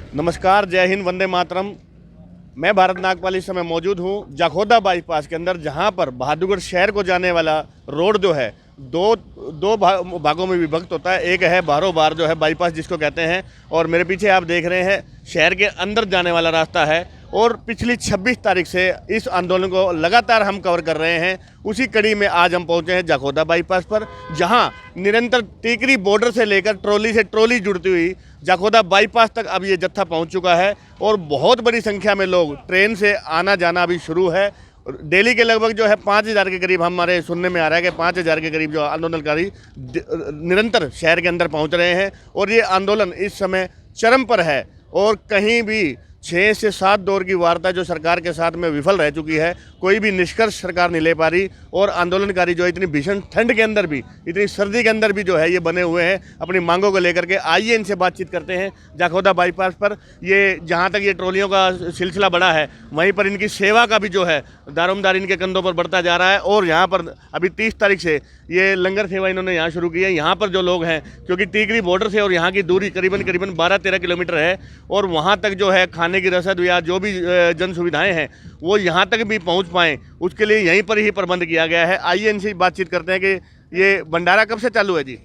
नमस्कार, जय हिंद, वंदे मातरम। मैं भारत नागपाल इस समय मौजूद हूँ जाखोदा बाईपास के अंदर, जहाँ पर बहादुरगढ़ शहर को जाने वाला रोड जो है दो भागों में विभक्त होता है। एक है बारो बार जो है बाईपास जिसको कहते हैं, और मेरे पीछे आप देख रहे हैं शहर के अंदर जाने वाला रास्ता है। और पिछली 26 तारीख से इस आंदोलन को लगातार हम कवर कर रहे हैं। उसी कड़ी में आज हम पहुंचे हैं जाखोदा बाईपास पर, जहां निरंतर टीकरी बॉर्डर से लेकर ट्रॉली से ट्रॉली जुड़ती हुई जाखोदा बाईपास तक अब ये जत्था पहुंच चुका है। और बहुत बड़ी संख्या में लोग ट्रेन से आना जाना अभी शुरू है। दिल्ली के लगभग जो है 5,000 के करीब हमारे सुनने में आ रहा है कि 5,000 के करीब जो आंदोलनकारी निरंतर शहर के अंदर पहुंच रहे हैं। और ये आंदोलन इस समय चरम पर है और कहीं भी 6 से 7 दौर की वार्ता जो सरकार के साथ में विफल रह चुकी है, कोई भी निष्कर्ष सरकार नहीं ले पा रही। और आंदोलनकारी जो इतनी भीषण ठंड के अंदर भी, इतनी सर्दी के अंदर भी जो है ये बने हुए हैं अपनी मांगों को लेकर के। आइए इनसे बातचीत करते हैं। जाखोदा बाईपास पर ये जहाँ तक ये ट्रॉलियों का सिलसिला बढ़ा है, वहीं पर इनकी सेवा का भी जो है दारोमदार इनके कंधों पर बढ़ता जा रहा है। और यहाँ पर अभी 30 तारीख से ये लंगर सेवा इन्होंने यहाँ शुरू की है। यहाँ पर जो लोग हैं, क्योंकि टीकरी बॉर्डर से और यहाँ की दूरी करीबन 12-13 किलोमीटर है, और वहाँ तक जो है खाने की रसद या जो भी जन सुविधाएं हैं वो यहाँ तक भी पहुँच पाएँ, उसके लिए यहीं पर ही प्रबंध किया गया है। आइए इनसे बातचीत करते हैं कि ये भंडारा कब से चालू है जी?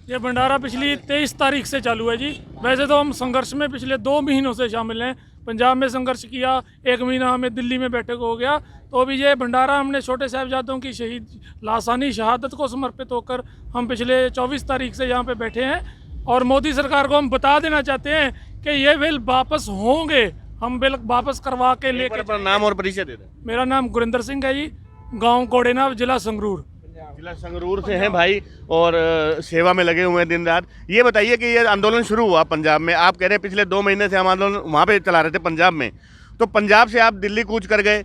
ये भंडारा पिछली 23 तारीख से चालू है जी। वैसे तो हम संघर्ष में पिछले 2 महीनों से शामिल हैं। पंजाब में संघर्ष किया, 1 महीना हमें दिल्ली में बैठक हो गया, तो अभी ये भंडारा हमने छोटे साहिबजादों की शहीद लासानी शहादत को समर्पित होकर हम पिछले 24 तारीख से यहाँ पे बैठे हैं। और मोदी सरकार को हम बता देना चाहते हैं कि ये बिल वापस होंगे, हम बिल वापस करवा के लेकर। अपना नाम और परिचय दे दें। मेरा नाम गुरिंदर सिंह है जी, गाँव कोड़ेना, जिला संगरूर। जिला संगरूर से हैं भाई, और सेवा में लगे हुए हैं दिन रात। ये बताइए कि ये आंदोलन शुरू हुआ पंजाब में, आप कह रहे हैं पिछले 2 महीने से हम आंदोलन वहाँ पे चला रहे थे पंजाब में, तो पंजाब से आप दिल्ली कूच कर गए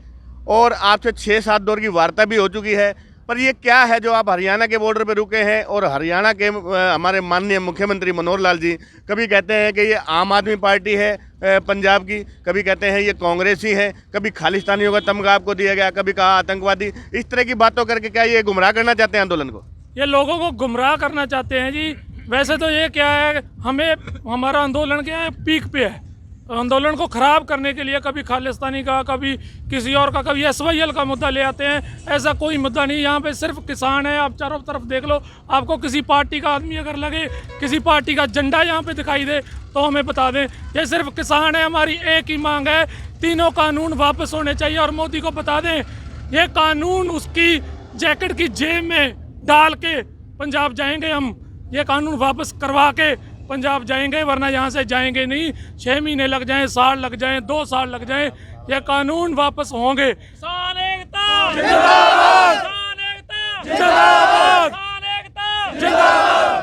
और आपसे 6-7 दौर की वार्ता भी हो चुकी है। पर ये क्या है जो आप हरियाणा के बॉर्डर पे रुके हैं? और हरियाणा के हमारे माननीय मुख्यमंत्री मनोहर लाल जी कभी कहते हैं कि ये आम आदमी पार्टी है पंजाब की, कभी कहते हैं ये कांग्रेसी है, कभी खालिस्तानियों का तमगा आपको दिया गया, कभी कहा आतंकवादी। इस तरह की बातों करके क्या ये गुमराह करना चाहते हैं आंदोलन को? ये लोगों को गुमराह करना चाहते हैं जी। वैसे तो ये क्या है, हमें हमारा आंदोलन क्या है, पीक पे है। आंदोलन को ख़राब करने के लिए कभी खालिस्तानी का, कभी किसी और का, कभी SYL का मुद्दा ले आते हैं। ऐसा कोई मुद्दा नहीं, यहाँ पे सिर्फ किसान है। आप चारों तरफ देख लो, आपको किसी पार्टी का आदमी अगर लगे, किसी पार्टी का झंडा यहाँ पे दिखाई दे तो हमें बता दें। ये सिर्फ किसान है। हमारी एक ही मांग है, तीनों कानून वापस होने चाहिए। और मोदी को बता दें, ये कानून उसकी जैकेट की जेब में डाल के पंजाब जाएंगे हम। ये कानून वापस करवा के पंजाब जाएंगे, वरना यहाँ से जाएंगे नहीं। 6 महीने लग जाएं, साल लग जाएं, 2 साल लग जाएं, ये कानून वापस होंगे।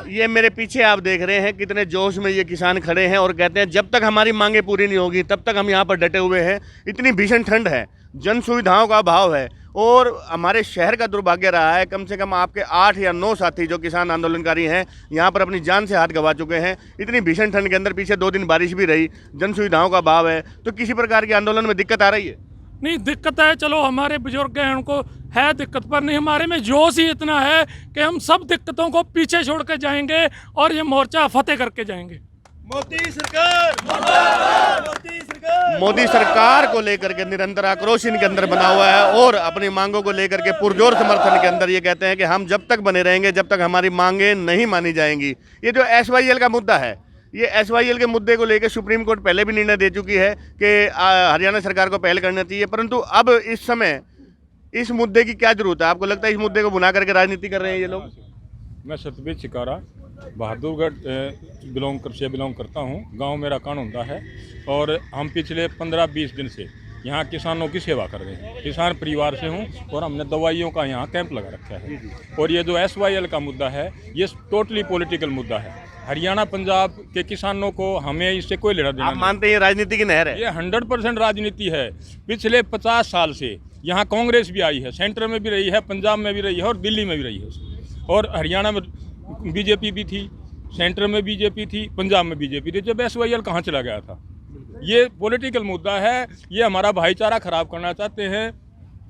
ये मेरे पीछे आप देख रहे हैं कितने जोश में ये किसान खड़े हैं और कहते हैं जब तक हमारी मांगे पूरी नहीं होगी तब तक हम यहाँ पर डटे हुए हैं। इतनी भीषण ठंड है, जन सुविधाओं का अभाव है, और हमारे शहर का दुर्भाग्य रहा है। कम से कम आपके 8 या 9 साथी जो किसान आंदोलनकारी हैं यहाँ पर अपनी जान से हाथ गंवा चुके हैं। इतनी भीषण ठंड के अंदर पीछे 2 दिन बारिश भी रही, जन सुविधाओं का अभाव है, तो किसी प्रकार के आंदोलन में दिक्कत आ रही है? नहीं, दिक्कत है, चलो हमारे बुजुर्ग हैं उनको है दिक्कत, पर नहीं, हमारे में जोश ही इतना है कि हम सब दिक्कतों को पीछे छोड़ के जाएंगे और ये मोर्चा फतेह करके जाएंगे। मोदी सरकार को लेकर के निरंतर आक्रोश इनके अंदर बना हुआ है, और अपनी मांगों को लेकर के पुरजोर समर्थन के अंदर ये कहते हैं कि हम जब तक बने रहेंगे जब तक हमारी मांगें नहीं मानी जाएंगी। ये जो SYL का मुद्दा है, ये SYL के मुद्दे को लेकर सुप्रीम कोर्ट पहले भी निर्णय दे चुकी है कि हरियाणा सरकार को पहल करना चाहिए, परंतु अब इस समय इस मुद्दे की क्या जरूरत है? आपको लगता है इस मुद्दे को बुना करके राजनीति कर रहे हैं ये लोग? मैं सतबीर चिकारा बहादुरगढ़ बिलोंग करता हूँ। गांव मेरा कानूनदा है, और हम पिछले 15-20 दिन से यहाँ किसानों की सेवा कर रहे हैं। किसान परिवार से हूँ, और हमने दवाइयों का यहाँ कैंप लगा रखा है। और ये जो SYL का मुद्दा है, ये टोटली पॉलिटिकल मुद्दा है। हरियाणा पंजाब के किसानों को, हमें इससे कोई लेना देना नहीं। मानते हैं राजनीति की नहर है? ये 100% राजनीति है। पिछले 50 साल से यहाँ कांग्रेस भी आई है, सेंटर में भी रही है, पंजाब में भी रही है, और दिल्ली में भी रही है। और हरियाणा में BJP भी थी, सेंटर में BJP थी, पंजाब में BJP थी। जब SYL कहाँ चला गया था? ये पॉलिटिकल मुद्दा है। ये हमारा भाईचारा खराब करना चाहते हैं।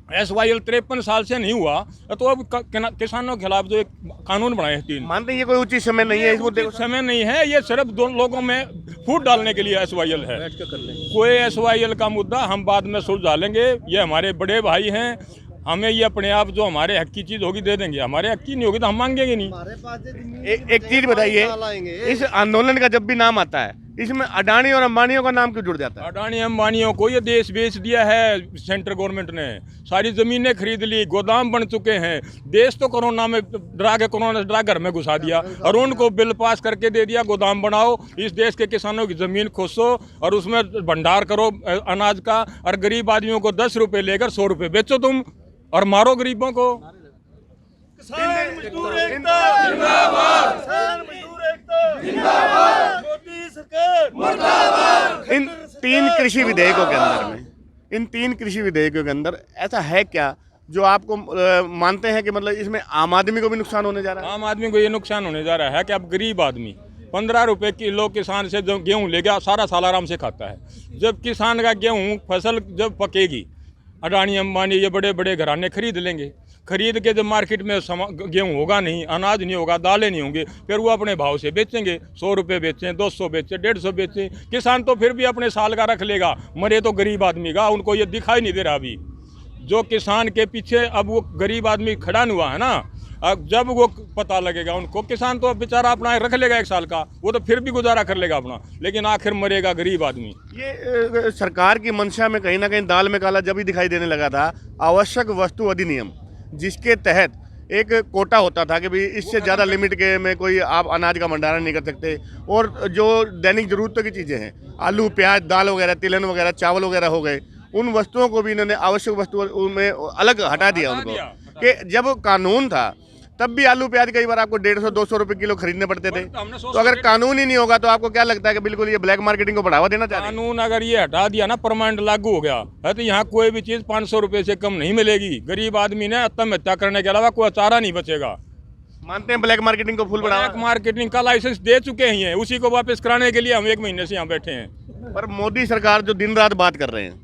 SYL 53 साल से नहीं हुआ, तो अब किसानों के खिलाफ जो एक कानून बनाए हैं 3, मानते हैं ये कोई उचित समय नहीं है इस मुद्दे को? समय नहीं है, ये सिर्फ 2 लोगों में फूट डालने के लिए SYL है। कोई SYL का मुद्दा हम बाद में सुलझा लेंगे, ये हमारे बड़े भाई हैं, हमें ये अपने आप जो हमारे हक की चीज़ होगी दे देंगे, हमारे हक की नहीं होगी तो हम मांगेंगे नहीं। एक चीज बताइए, इस आंदोलन का जब भी नाम आता है इसमें अडानी और अंबानियों का नाम क्यों जुड़ जाता है? अडानी अंबानियों को ये देश बेच दिया है सेंट्रल गवर्नमेंट ने, सारी ज़मीनें खरीद ली, गोदाम बन चुके हैं। देश तो कोरोना में कोरोना डरा घर में घुसा दिया और उनको बिल पास करके दे दिया, गोदाम बनाओ, इस देश के किसानों की ज़मीन खोसो और उसमें भंडार करो अनाज का, और गरीब आदमियों को 10 रुपये लेकर 100 रुपये बेचो तुम और मारो गरीबों को। किसान मजदूर एकता जिंदाबाद, किसान मजदूर एकता जिंदाबाद, मोदी सरकार मुर्दाबाद। इन 3 कृषि विधेयकों के अंदर में, इन 3 कृषि विधेयकों के अंदर ऐसा है क्या जो आपको मानते हैं कि मतलब इसमें आम आदमी को भी नुकसान होने जा रहा है? आम आदमी को ये नुकसान होने जा रहा है कि अब गरीब आदमी 15 रुपये किलो किसान से जब गेहूँ ले गया सारा साल आराम से खाता है। जब किसान का गेहूँ फसल जब पकेगी, अडानी अंबानी ये बड़े बड़े घराने खरीद लेंगे, खरीद के जब मार्केट में गेहूँ होगा नहीं, अनाज नहीं होगा, दालें नहीं होंगे, फिर वो अपने भाव से बेचेंगे, 100 रुपये बेचें, 200 बेचें, 150 बेचें, किसान तो फिर भी अपने साल का रख लेगा, मरे तो गरीब आदमी का। उनको ये दिखाई नहीं दे रहा अभी, जो किसान के पीछे अब वो गरीब आदमी खड़ा नहीं हुआ है ना, अब जब वो पता लगेगा उनको, किसान तो अब बेचारा अपना रख लेगा 1 साल का, वो तो फिर भी गुजारा कर लेगा अपना, लेकिन आखिर मरेगा गरीब आदमी। ये सरकार की मंशा में कहीं ना कहीं दाल में काला जब ही दिखाई देने लगा था। आवश्यक वस्तु अधिनियम, जिसके तहत एक कोटा होता था कि भाई इससे ज़्यादा लिमिट के में कोई आप अनाज का भंडारण नहीं कर सकते, और जो दैनिक ज़रूरतों की चीज़ें हैं, आलू प्याज दाल वगैरह, तिलहन वगैरह, चावल वगैरह हो गए, उन वस्तुओं को भी इन्होंने आवश्यक वस्तुओं में अलग हटा दिया उनको। कि जब कानून था तब भी आलू प्याज कई बार आपको 150-200 रुपये किलो खरीदने पड़ते थे। तो अगर कानून ही नहीं होगा तो आपको क्या लगता है कि बिल्कुल ये ब्लैक मार्केटिंग को बढ़ावा देना चाह रहे हैं? कानून अगर ये हटा दिया ना, परमानेंट लागू हो गया है, तो यहाँ कोई भी चीज़ 500 रुपये से कम नहीं मिलेगी। गरीब आदमी ने आत्महत्या करने के अलावा कोई चारा नहीं बचेगा। मानते हैं ब्लैक मार्केटिंग को फुल बढ़ावा? ब्लैक मार्केटिंग का लाइसेंस दे चुके हैं, उसी को वापस कराने के लिए हम 1 महीने से यहाँ बैठे हैं। पर मोदी सरकार जो दिन रात बात कर रहे हैं,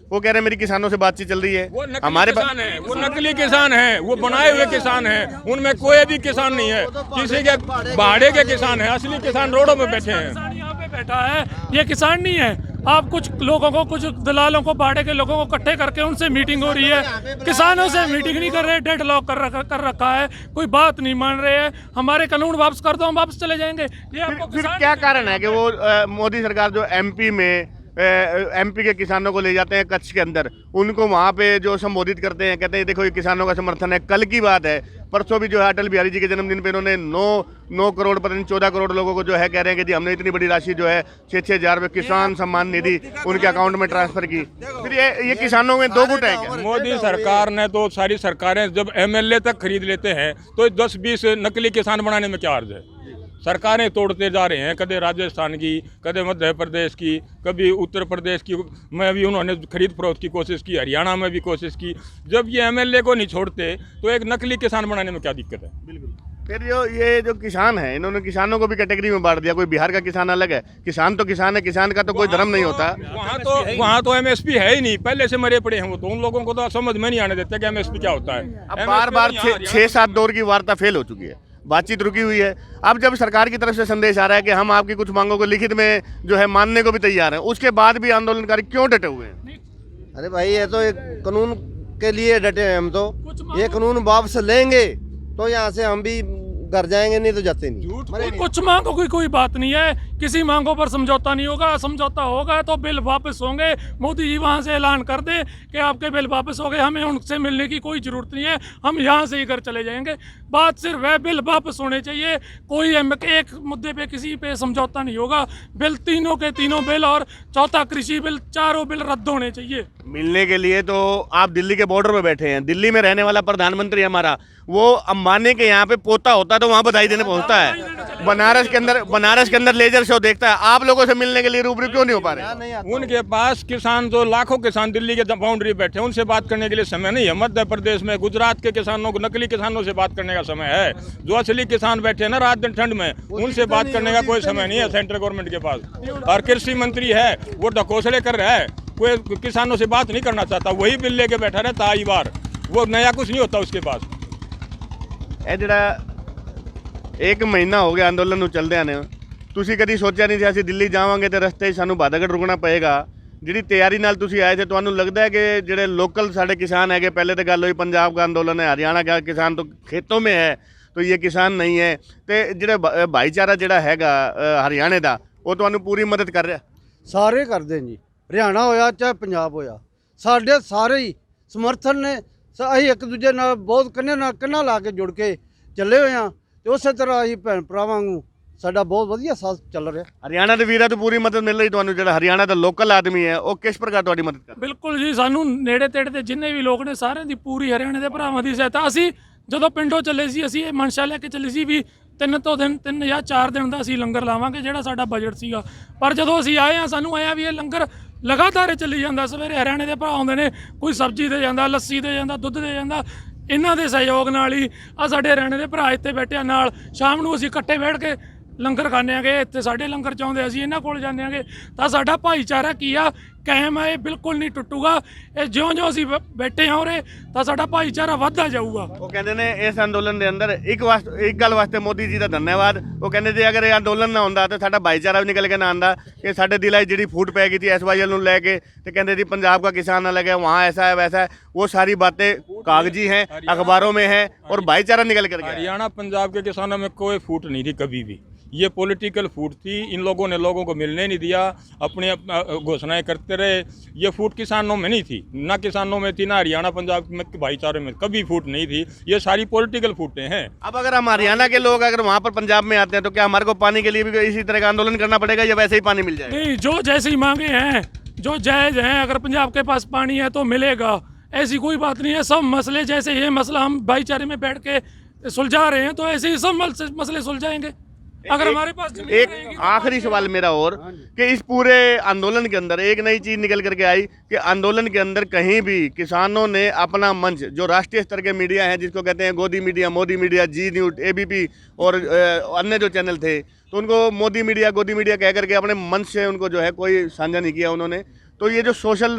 वो कह रहे हैं मेरी किसानों से बातचीत चल रही है। हमारे किसान है, वो नकली किसान है, वो बनाए हुए किसान है, उनमें कोई भी किसान नहीं है, किसी के भाड़े के किसान है, असली किसान रोडों में बैठे हैं। किसान यहाँ पे बैठा है, ये किसान नहीं है। आप कुछ लोगों को, कुछ दलालों को, भाड़े के लोगों को इकट्ठे करके उनसे मीटिंग हो रही है, किसानों से मीटिंग नहीं कर रहे, डेड लॉक कर रखा है, कोई बात नहीं मान रहे हैं। हमारे कानून वापस कर दो, हम वापस चले जाएंगे। ये आपको फिर क्या कारण है कि वो मोदी सरकार जो एमपी के किसानों को ले जाते हैं कच्छ के अंदर, उनको वहाँ पे जो संबोधित करते हैं, कहते हैं देखो ये किसानों का समर्थन है। कल की बात है, परसों भी जो है अटल बिहारी जी के जन्मदिन पे इन्होंने 9 करोड़ पता नहीं 14 करोड़ लोगों को जो है कह रहे हैं कि जी हमने इतनी बड़ी राशि जो है 6-6 हज़ार रुपये किसान सम्मान निधि उनके अकाउंट में ट्रांसफर की। फिर ये किसानों में 2 गुट है क्या? मोदी सरकार ने तो, सारी सरकारें जब MLA तक खरीद लेते हैं तो 10-20 नकली किसान बनाने में क्या अर्ज है? सरकारें तोड़ते जा रहे हैं, कभी राजस्थान की, कभी मध्य प्रदेश की, कभी उत्तर प्रदेश की में भी उन्होंने खरीद फरोख्त की कोशिश की, हरियाणा में भी कोशिश की। जब ये MLA को नहीं छोड़ते तो एक नकली किसान बनाने में क्या दिक्कत है? बिल्कुल। फिर ये जो किसान है, इन्होंने किसानों को भी कैटेगरी में बांट दिया। कोई बिहार का किसान अलग है, किसान तो किसान है, किसान का तो कोई धर्म नहीं होता। वहाँ तो MSP है ही नहीं, पहले से मरे पड़े हैं वो तो, उन लोगों को तो समझ में नहीं आने देते कि MSP क्या होता है। अब बार 6-7 दौर की वार्ता फेल हो चुकी है, बातचीत रुकी हुई है। अब जब सरकार की तरफ से संदेश आ रहा है कि हम आपकी कुछ मांगों को लिखित में जो है मानने को भी तैयार हैं, उसके बाद भी आंदोलनकारी क्यों डटे हुए हैं? अरे भाई ये तो एक कानून के लिए डटे हैं हम तो। ये कानून वापस लेंगे तो यहाँ से हम भी घर जाएंगे, नहीं तो जाते नहीं। कुछ मांगों की कोई बात नहीं है, किसी मांगों पर समझौता नहीं होगा। समझौता होगा तो बिल वापस होंगे। मोदी जी वहां से ऐलान कर दे कि आपके बिल वापस हो गए, हमें उनसे मिलने की कोई जरूरत नहीं है, हम यहाँ से ही घर चले जाएंगे। बात सिर्फ है बिल वापस होने चाहिए। कोई एक मुद्दे पे किसी पे समझौता नहीं होगा। बिल तीनों के तीनों बिल और चौथा कृषि बिल, चारों बिल रद्द होने चाहिए। मिलने के लिए तो आप दिल्ली के बॉर्डर पे बैठे हैं। दिल्ली में रहने वाला प्रधानमंत्री हमारा, वो अंबानी के यहाँ पे पोता होता तो वहाँ बधाई देने पहुँचता है। बनारस के अंदर लेजर शो देखता है। आप लोगों से मिलने के लिए रूबरू क्यों नहीं हो पा रहे? उनके पास किसान जो लाखों किसान दिल्ली के बाउंड्री बैठे हैं, उनसे बात करने के लिए समय नहीं है। मध्य प्रदेश में, गुजरात के किसानों को, नकली किसानों से बात करने का समय है। जो असली किसान बैठे हैं ना रात दिन ठंड में, उनसे बात करने का कोई समय नहीं है सेंट्रल गवर्नमेंट के पास। और कृषि मंत्री है वो ढकोसले कर रहा है, कोई किसानों से बात नहीं करना चाहता, वही बिल लेके बैठा रहता आई बार, वो नया कुछ नहीं होता उसके पास। ਇਹ ਜਿਹੜਾ 1 ਮਹੀਨਾ ਹੋ ਗਿਆ ਅੰਦੋਲਨ ਨੂੰ ਚੱਲਦਿਆਂ ਨੇ, ਤੁਸੀਂ ਕਦੀ ਸੋਚਿਆ ਨਹੀਂ ਸੀ ਅਸੀਂ ਦਿੱਲੀ ਜਾਵਾਂਗੇ ਤੇ ਰਸਤੇ 'ਚ ਸਾਨੂੰ ਬਾਦਾਗੜ ਰੁਕਣਾ ਪਏਗਾ। ਜਿਹੜੀ ਤਿਆਰੀ ਨਾਲ ਤੁਸੀਂ ਆਏ थे ਤੁਹਾਨੂੰ ਲੱਗਦਾ है कि ਜਿਹੜੇ ਲੋਕਲ ਸਾਡੇ किसान है पहले तो गल हुई पंजाब का आंदोलन है, हरियाणा का किसान तो खेतों में है तो ये किसान नहीं है, तो ਜਿਹੜੇ ਭਾਈਚਾਰਾ ਜਿਹੜਾ ਹੈਗਾ ਹਰਿਆਣੇ ਦਾ ਉਹ ਤੁਹਾਨੂੰ ਪੂਰੀ ਮਦਦ ਕਰ ਰਿਹਾ? ਸਾਰੇ ਕਰਦੇ ਨੇ ਜੀ, ਹਰਿਆਣਾ ਹੋਇਆ ਚਾਹੇ ਪੰਜਾਬ ਹੋਇਆ, ਸਾਡੇ ਸਾਰੇ ਹੀ ਸਮਰਥਨ ਨੇ। ਅਸੀਂ ਇੱਕ ਦੂਜੇ ਨਾਲ ਬਹੁਤ ਕੰਨਾਂ ਲਾ ਕੇ ਜੁੜ ਕੇ ਚੱਲੇ ਹੋਏ ਹਾਂ ਤੇ ਉਸੇ ਤਰ੍ਹਾਂ ਅਸੀਂ ਭੈਣ ਭਰਾਵਾਂ ਨੂੰ ਸਾਡਾ ਬਹੁਤ ਵਧੀਆ ਸਾਥ ਚੱਲ ਰਿਹਾ। ਹਰਿਆਣਾ ਦੇ ਵੀਰਾਂ ਤੋਂ ਪੂਰੀ ਮਦਦ ਮਿਲ ਰਹੀ ਤੁਹਾਨੂੰ? ਜਿਹੜਾ ਹਰਿਆਣਾ ਦਾ ਲੋਕਲ ਆਦਮੀ ਹੈ ਉਹ ਕਿਸ ਪ੍ਰਕਾਰ ਤੁਹਾਡੀ ਮਦਦ ਕਰ? ਬਿਲਕੁਲ ਜੀ, ਸਾਨੂੰ ਨੇੜੇ ਤੇੜੇ ਦੇ ਜਿੰਨੇ ਵੀ ਲੋਕ ਨੇ ਸਾਰਿਆਂ ਦੀ ਪੂਰੀ ਹਰਿਆਣੇ ਦੇ ਭਰਾਵਾਂ ਦੀ ਸਹਾਇਤਾ। ਅਸੀਂ ਜਦੋਂ ਪਿੰਡੋਂ ਚੱਲੇ ਸੀ ਅਸੀਂ ਇਹ ਮਨਸ਼ਾ ਲੈ ਕੇ ਚੱਲੇ ਸੀ ਵੀ 3 ਜਾਂ 4 ਦਿਨ ਦਾ ਅਸੀਂ ਲੰਗਰ ਲਾਵਾਂਗੇ, ਜਿਹੜਾ ਸਾਡਾ ਬਜਟ ਸੀਗਾ। ਪਰ ਜਦੋਂ ਅਸੀਂ ਆਏ ਹਾਂ ਸਾਨੂੰ ਆਇਆ ਵੀ ਇਹ ਲੰਗਰ ਲਗਾਤਾਰ ਚੱਲੀ ਜਾਂਦਾ। ਸਵੇਰੇ ਹਰਿਆਣੇ ਦੇ ਭਰਾ ਆਉਂਦੇ ਨੇ, ਕੋਈ ਸਬਜ਼ੀ ਦੇ ਜਾਂਦਾ, ਲੱਸੀ ਦੇ ਜਾਂਦਾ, ਦੁੱਧ ਦੇ ਜਾਂਦਾ। ਇਹਨਾਂ ਦੇ ਸਹਿਯੋਗ ਨਾਲ ਹੀ ਆ ਸਾਡੇ ਹਰਿਆਣੇ ਦੇ ਭਰਾ ਇੱਥੇ ਬੈਠੇ ਨਾਲ ਸ਼ਾਮ ਨੂੰ ਅਸੀਂ ਇਕੱਠੇ ਬੈਠ ਕੇ ਲੰਗਰ ਖਾਂਦੇ ਆਂਗੇ। ਇੱਥੇ ਸਾਡੇ ਲੰਗਰ ਚਾਹੁੰਦੇ ਅਸੀਂ ਇਹਨਾਂ ਕੋਲ ਜਾਂਦੇ ਆਂਗੇ ਤਾਂ ਸਾਡਾ ਭਾਈਚਾਰਾ ਕੀ ਆ ਕਾਇਮ ਹੈ, ਇਹ ਬਿਲਕੁਲ ਨਹੀਂ ਟੁੱਟੂਗਾ। ਇਹ ਜਿਉਂ-ਜਿਉਂ ਅਸੀਂ ਬੈਠੇ ਹਾਂ ਉਰੇ ਤਾਂ ਸਾਡਾ ਭਾਈਚਾਰਾ ਵੱਧਦਾ ਜਾਊਗਾ। ਉਹ ਕਹਿੰਦੇ ਨੇ ਇਸ ਅੰਦੋਲਨ ਦੇ ਅੰਦਰ ਇੱਕ ਗੱਲ ਵਾਸਤੇ ਮੋਦੀ ਜੀ ਦਾ ਧੰਨਵਾਦ। ਉਹ ਕਹਿੰਦੇ ਜੇ ਅਗਰ ਇਹ ਅੰਦੋਲਨ ਨਾ ਹੁੰਦਾ ਤਾਂ ਸਾਡਾ ਭਾਈਚਾਰਾ ਵੀ ਨਿਕਲ ਕੇ ਨਾ ਆਂਦਾ ਕਿ ਸਾਡੇ ਦਿਲਾਂ 'ਚ ਜਿਹੜੀ ਫੂਟ ਪੈ ਗਈ ਸੀ SYL ਨੂੰ ਲੈ ਕੇ ਤੇ ਕਹਿੰਦੇ ਜੀ पंजाब का किसान ना लगे, वहाँ ऐसा है वैसा है, वो सारी बातें कागजी हैं, अखबारों में है और भाईचारा निकल कर गया। हरियाणा पंजाब के किसानों में कोई फूट नहीं थी कभी भी, ये पॉलिटिकल फूट थी। इन लोगों ने लोगों को मिलने नहीं दिया, अपनी घोषणाएं करते रहे। ये फूट किसानों में नहीं थी, ना किसानों में थी ना हरियाणा पंजाब में भाईचारे में कभी फूट नहीं थी। ये सारी पॉलिटिकल फूटें हैं। अब अगर हम हरियाणा के लोग अगर वहाँ पर पंजाब में आते हैं तो क्या हमारे को पानी के लिए भी इसी तरह का आंदोलन करना पड़ेगा या वैसे ही पानी मिल जाएगा? नहीं, जो जैसी मांगे हैं, जो जायज़ हैं, अगर पंजाब के पास पानी है तो मिलेगा, ऐसी कोई बात नहीं है। सब मसले जैसे ये मसला हम भाईचारे में बैठ के सुलझा रहे हैं तो ऐसे ही सब मसले सुलझाएंगे अगर हमारे पास जमीन एक रहेगी। आखिरी सवाल मेरा और कि इस पूरे आंदोलन के अंदर एक नई चीज निकल करके आई कि आंदोलन के अंदर कहीं भी किसानों ने अपना मंच, जो राष्ट्रीय स्तर के मीडिया हैं जिसको कहते हैं गोदी मीडिया, मोदी मीडिया, जी न्यूज़, ABP और अन्य जो चैनल थे, तो उनको मोदी मीडिया, गोदी मीडिया कह करके अपने मंच से उनको जो है कोई साझा नहीं किया उन्होंने। तो ये जो सोशल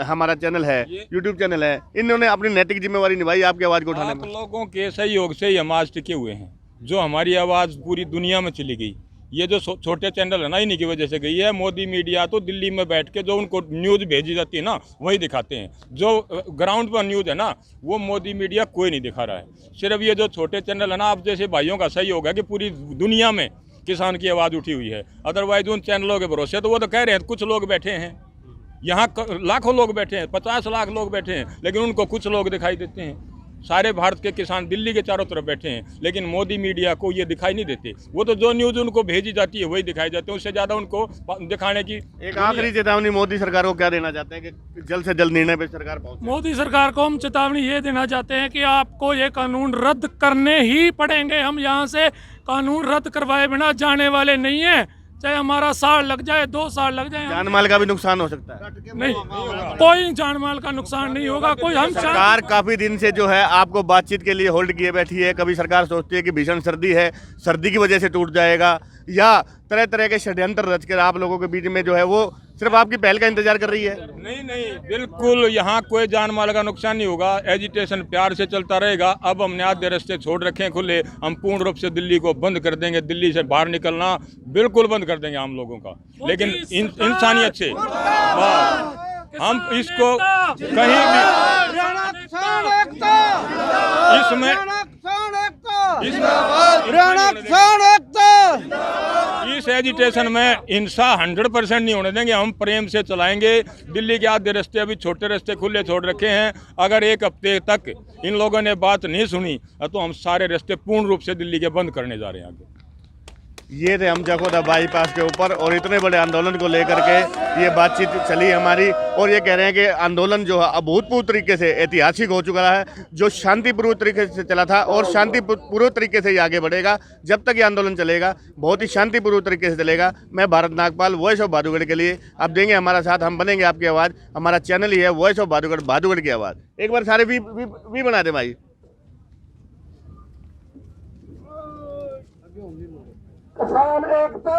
हमारा चैनल है, यूट्यूब चैनल है, इन्होंने अपनी नैतिक जिम्मेवारी निभाई आपकी आवाज़ को उठाने आप में। लोगों के सहयोग से ही हम आज टिके हुए हैं, जो हमारी आवाज़ पूरी दुनिया में चली गई। ये जो छोटे चैनल है ना, इन्हीं की वजह से गई है। मोदी मीडिया तो दिल्ली में बैठ के जो उनको न्यूज़ भेजी जाती है ना वही दिखाते हैं, जो ग्राउंड पर न्यूज़ है ना वो मोदी मीडिया कोई नहीं दिखा रहा है। सिर्फ ये जो छोटे चैनल है ना, आप जैसे भाइयों का सहयोग है कि पूरी दुनिया में किसान की आवाज़ उठी हुई है। अदरवाइज उन चैनलों के भरोसे तो वो तो कह रहे हैं कुछ लोग बैठे हैं, यहाँ लाखों लोग बैठे हैं, 50 लाख लोग बैठे हैं, लेकिन उनको कुछ लोग दिखाई देते हैं। सारे भारत के किसान दिल्ली के चारों तरफ बैठे हैं, लेकिन मोदी मीडिया को ये दिखाई नहीं देते। वो तो जो न्यूज़ उनको भेजी जाती है वही दिखाई जाते हैं, उससे ज़्यादा उनको दिखाने की। एक आखिरी चेतावनी मोदी सरकार को क्या देना चाहते हैं कि जल्द से जल्द निर्णय पे सरकार पहुंचे? मोदी सरकार को हम चेतावनी ये देना चाहते हैं कि आपको ये कानून रद्द करने ही पड़ेंगे। हम यहाँ से कानून रद्द करवाए बिना जाने वाले नहीं हैं, चाहे हमारा साल लग जाए, 2 साल लग जाए। जान माल का भी नुकसान हो सकता है? नहीं, कोई जान माल का नुकसान नहीं होगा। कोई हम सरकार काफी दिन से जो है आपको बातचीत के लिए होल्ड किए बैठी है। कभी सरकार सोचती है कि भीषण सर्दी है, सर्दी की वजह से टूट जाएगा, या तरह तरह के षड्यंत्र रच कर आप लोगों के बीच में जो है वो सिर्फ आपकी पहल का इंतजार कर रही है। नहीं, बिल्कुल यहाँ कोई जान माल का नुकसान नहीं होगा। एजिटेशन प्यार से चलता रहेगा। अब हमने आधे रास्ते छोड़ रखे हैं खुले, हम पूर्ण रूप से दिल्ली को बंद कर देंगे। दिल्ली से बाहर निकलना बिल्कुल बंद कर देंगे हम लोगों का, लेकिन इंसानियत से हम इसको कहीं भी इस एजिटेशन में हिंसा 100% नहीं होने देंगे। हम प्रेम से चलाएंगे। दिल्ली के आधे रास्ते अभी छोटे रास्ते खुले छोड़ रखे हैं। अगर 1 हफ्ते तक इन लोगों ने बात नहीं सुनी तो हम सारे रास्ते पूर्ण रूप से दिल्ली के बंद करने जा रहे हैं आगे। ये थे हम जखोदा बाईपास के ऊपर और इतने बड़े आंदोलन को लेकर के ये बातचीत चली हमारी, और ये कह रहे हैं कि आंदोलन जो है अभूतपूर्व तरीके से ऐतिहासिक हो चुका है, जो शांतिपूर्व तरीके से चला था और शांतिपूर्व तरीके से ही आगे बढ़ेगा। जब तक ये आंदोलन चलेगा बहुत ही शांतिपूर्व तरीके से चलेगा। मैं भारत नागपाल, वॉइस ऑफ भादुगढ़ के लिए आप देंगे हमारा साथ, हम बनेंगे आपकी आवाज़। हमारा चैनल ही है वॉइस ऑफ भादुगढ़, भादुगढ़ की आवाज़। एक बार सारे भी बना दे भाई। किसान एकता